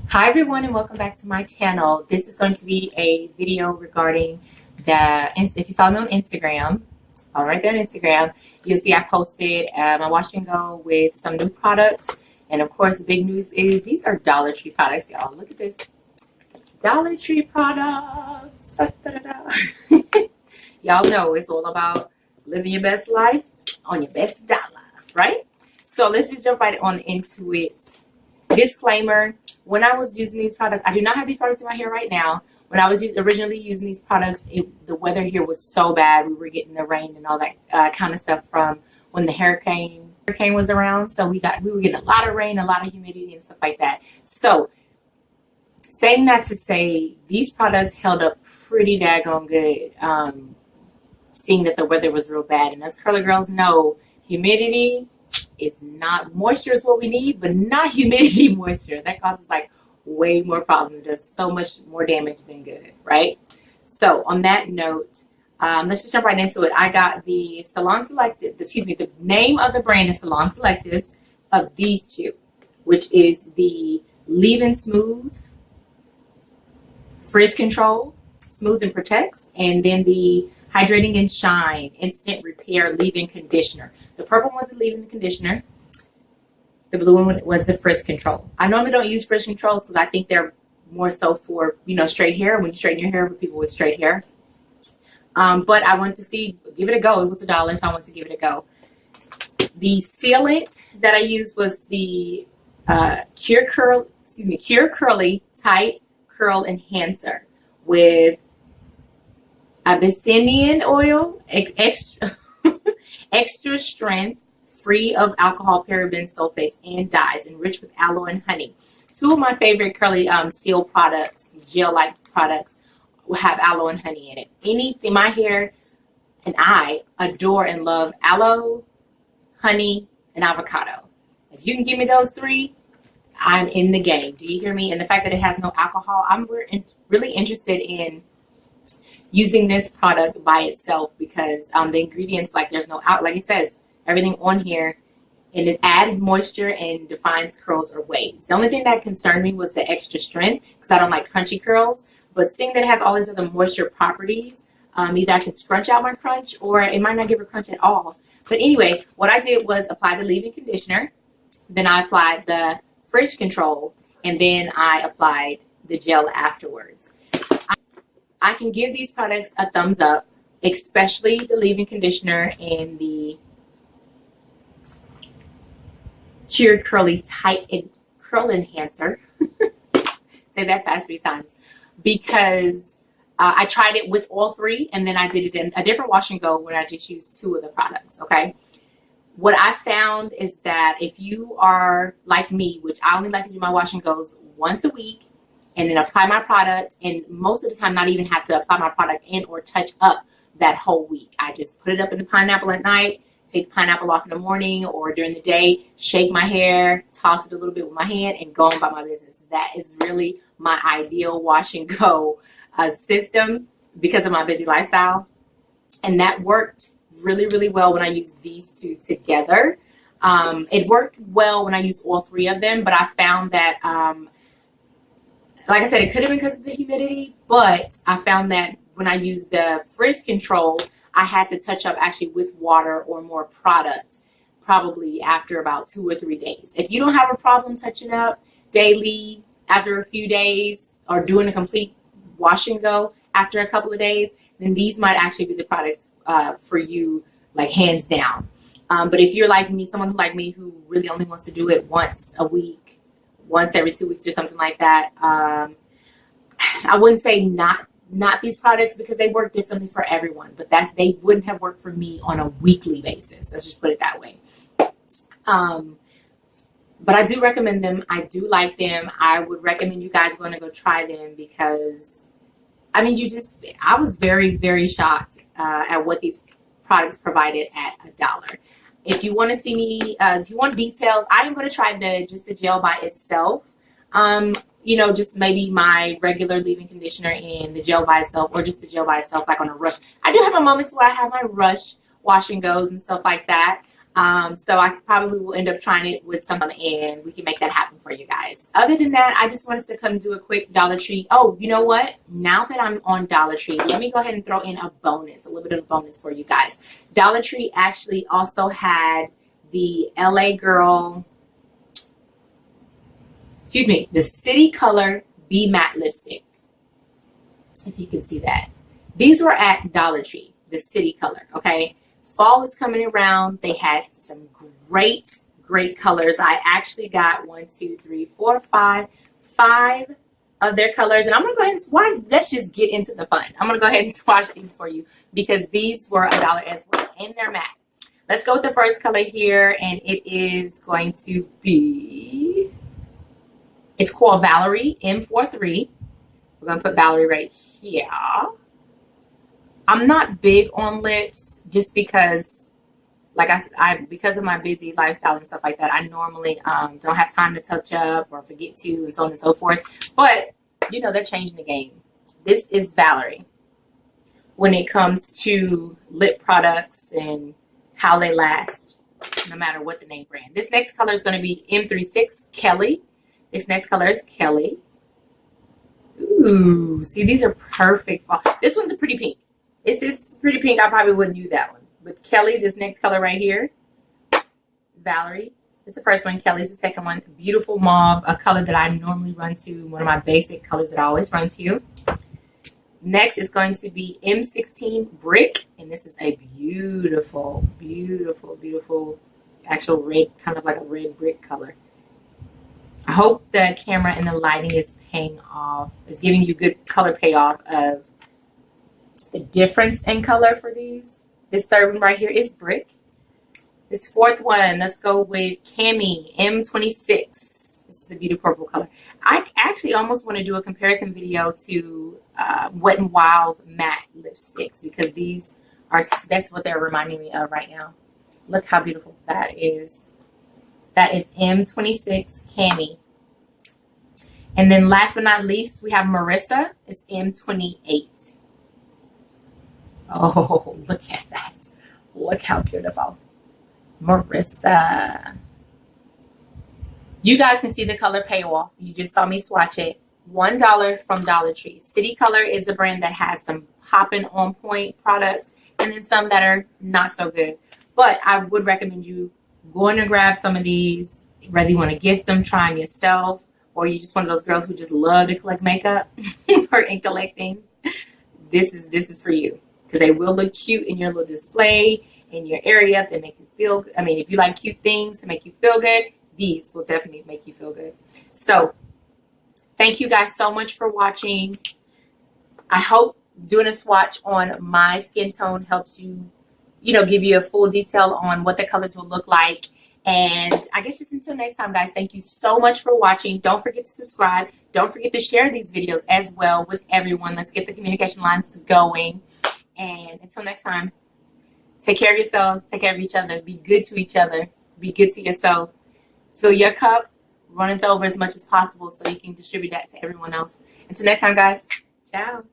Hi everyone and welcome back to my channel. This is going to be a video regarding if you follow me on Instagram, right there on Instagram, you'll see I posted my wash and go with some new products. And of course, the big news is these are Dollar Tree products, y'all. Look at this. Dollar Tree products. Da, da, da, da. Y'all know it's all about living your best life on your best dollar, right? So let's just jump right on into it. Disclaimer, when I was using these products, I do not have these products in my hair right now. When I was originally using these products, the weather here was so bad. We were getting the rain and all that kind of stuff from when the hurricane was around. So we were getting a lot of rain, a lot of humidity and stuff like that. So saying that to say, these products held up pretty daggone good, seeing that the weather was real bad. And us curly girls know humidity is not, moisture is what we need, but not humidity moisture. That causes like way more problems. It does so much more damage than good, right? So on that note, let's just jump right into it. I got the Salon Selective, the name of the brand is Salon Selectives of these two, which is the Leave-In Smooth Frizz Control, Smooth and Protects, and then the Hydrating and Shine Instant Repair Leave-In Conditioner. The purple one's the leave-in conditioner. The blue one was the Frizz Control. I normally don't use Frizz Controls because I think they're more so for, straight hair, when you straighten your hair for people with straight hair. But I wanted to give it a go. It was $1, so I wanted to give it a go. The sealant that I used was the Cure Curly Tight Curl Enhancer with Abyssinian oil, extra strength, free of alcohol, parabens, sulfates, and dyes, enriched with aloe and honey. Two of my favorite curly seal products, gel-like products, will have aloe and honey in it. Anything, my hair and I adore and love aloe, honey, and avocado. If you can give me those three, I'm in the game. Do you hear me? And the fact that it has no alcohol, I'm really interested in using this product by itself because the ingredients, like there's no like it says, everything on here, and it add moisture and defines curls or waves. The only thing that concerned me was the extra strength because I don't like crunchy curls, but seeing that it has all these other moisture properties, either I can scrunch out my crunch or it might not give a crunch at all. But anyway, what I did was apply the leave-in conditioner, then I applied the Frizz Control, and then I applied the gel afterwards. I can give these products a thumbs up, especially the leave-in conditioner and the Cure Curly Tight and Curl Enhancer. Say that fast 3 times. Because I tried it with all 3, and then I did it in a different wash and go where I just used 2 of the products, okay? What I found is that if you are like me, which I only like to do my wash and goes once a week, and then apply my product, and most of the time not even have to apply my product and or touch up that whole week. I just put it up in the pineapple at night, take the pineapple off in the morning or during the day, shake my hair, toss it a little bit with my hand, and go on about my business. That is really my ideal wash and go system because of my busy lifestyle. And that worked really, really well when I used these 2 together. It worked well when I used all 3 of them, but I found that like I said, it could have been because of the humidity, but I found that when I used the Frizz Control, I had to touch up actually with water or more product probably after about 2 or 3 days. If you don't have a problem touching up daily after a few days or doing a complete wash and go after a couple of days, then these might actually be the products for you, like hands down. But if you're like me, someone like me who really only wants to do it once a week, once every 2 weeks or something like that, I wouldn't say not these products because they work differently for everyone, but they wouldn't have worked for me on a weekly basis. Let's just put it that way. But I do recommend them. I do like them. I would recommend you guys going to go try them because, I mean, I was very, very shocked at what these products provided at $1. If you want to see me, if you want details, I am going to try just the gel by itself. Just maybe my regular leave-in conditioner and the gel by itself, or just the gel by itself, like on a rush. I do have a moments where I have my rush wash and goes and stuff like that. So I probably will end up trying it with some, and we can make that happen for you guys. Other than that, I just wanted to come do a quick Dollar Tree. Oh, you know what? Now that I'm on Dollar Tree, let me go ahead and throw in a little bit of a bonus for you guys. Dollar Tree actually also had the LA Girl, the City Color Be Matte lipstick. If you can see that. These were at Dollar Tree, the City Color, okay? Fall is coming around. They had some great colors. I actually got 5 of their colors, and I'm gonna go ahead and let's just get into the fun. I'm gonna go ahead and swatch these for you because these were $1 as well, and they're matte. Let's go with the first color here, and it is going to be, it's called Valerie M43. We're gonna put Valerie right here. I'm not big on lips just because, like because of my busy lifestyle and stuff like that, I normally don't have time to touch up or forget to, and so on and so forth. But, you know, they're changing the game. This is Valerie when it comes to lip products and how they last, no matter what the name brand. This next color is going to be M36 Kelly. This next color is Kelly. Ooh, see, these are perfect. This one's a pretty pink. It's pretty pink. I probably wouldn't use that one. With Kelly, this next color right here, Valerie. This is the first one. Kelly's the second one. Beautiful mauve, a color that I normally run to. One of my basic colors that I always run to. Next is going to be M16 Brick. And this is a beautiful, beautiful, beautiful actual red, kind of like a red brick color. I hope the camera and the lighting is paying off. It's giving you good color payoff of the difference in color for these. This third one right here is Brick. This fourth one, let's go with Cami M26. This is a beautiful purple color. I actually almost want to do a comparison video to Wet n Wild's matte lipsticks because that's what they're reminding me of right now. Look how beautiful that is. That is M26 Cami. And then last but not least, we have Marissa. It's M28. Oh, look at that. Look how beautiful. Marissa. You guys can see the color payoff. You just saw me swatch it. $1 from Dollar Tree. City Color is a brand that has some popping on point products and then some that are not so good. But I would recommend you going to grab some of these, whether you want to gift them, try them yourself, or you're just one of those girls who just love to collect makeup or and collect things. This is for you. Because they will look cute in your little display in your area that makes you feel good. I mean, if you like cute things to make you feel good, these will definitely make you feel good. So thank you guys so much for watching. I hope doing a swatch on my skin tone helps you, give you a full detail on what the colors will look like. And I guess just until next time, guys, thank you so much for watching. Don't forget to subscribe. Don't forget to share these videos as well with everyone. Let's get the communication lines going. And until next time, take care of yourselves, take care of each other, be good to each other, be good to yourself. Fill your cup, run it over as much as possible so you can distribute that to everyone else. Until next time, guys, ciao.